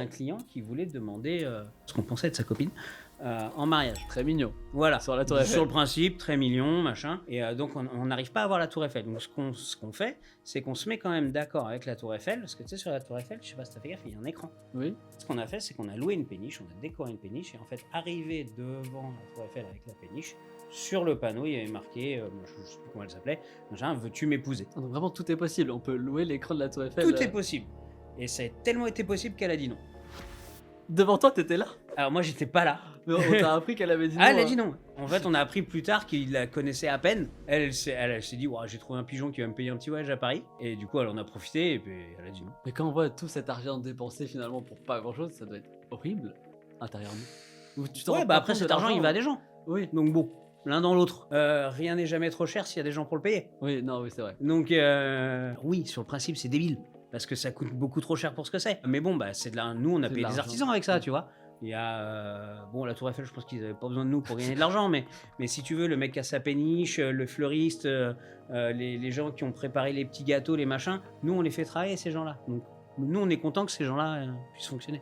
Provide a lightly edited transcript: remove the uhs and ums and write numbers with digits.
un client qui voulait demander ce qu'on pensait de sa copine en mariage. Très mignon. Voilà. Sur la Tour Eiffel. Sur le principe, très mignon, machin. Et donc, on n'arrive pas à voir la Tour Eiffel. Donc, ce qu'on fait, c'est qu'on se met quand même d'accord avec la Tour Eiffel. Parce que tu sais, sur la Tour Eiffel, je sais pas si t'as fait gaffe, il y a un écran. Oui. Ce qu'on a fait, c'est qu'on a loué une péniche, on a décoré une péniche. Et en fait, arrivé devant la Tour Eiffel avec la péniche, sur le panneau, il y avait marqué, je ne sais plus comment elle s'appelait, machin, veux-tu m'épouser? Donc vraiment tout est possible. On peut louer l'écran de la Tour Eiffel. Tout est possible. Et ça a tellement été possible qu'elle a dit non. Devant toi, t'étais là. Alors, moi, j'étais pas là. Mais on t'a appris qu'elle avait dit non. Ah, elle a dit non. En fait, on a appris plus tard qu'il la connaissait à peine. Elle s'est dit, ouais, j'ai trouvé un pigeon qui va me payer un petit voyage à Paris. Et du coup, elle en a profité et puis elle a dit non. Mais quand on voit tout cet argent dépensé finalement pour pas grand chose, ça doit être horrible intérieurement. Ou tu t'en Ouais, rends bah pas après, compte de cet argent, il va à l'argent. des gens. Oui. Donc bon, l'un dans l'autre. Rien n'est jamais trop cher s'il y a des gens pour le payer. Oui, non, oui, c'est vrai. Donc, oui, sur le principe, c'est débile. Parce que ça coûte beaucoup trop cher pour ce que c'est. Mais bon, bah, c'est de la... nous, on a C'est de payé des l'argent. artisans avec ça, tu vois. Il y a... bon, la Tour Eiffel, je pense qu'ils avaient pas besoin de nous pour gagner de l'argent, mais si tu veux, le mec qui a sa péniche, le fleuriste, les gens qui ont préparé les petits gâteaux, les machins, nous, on les fait travailler, ces gens-là. Donc, nous, on est content que ces gens-là puissent fonctionner.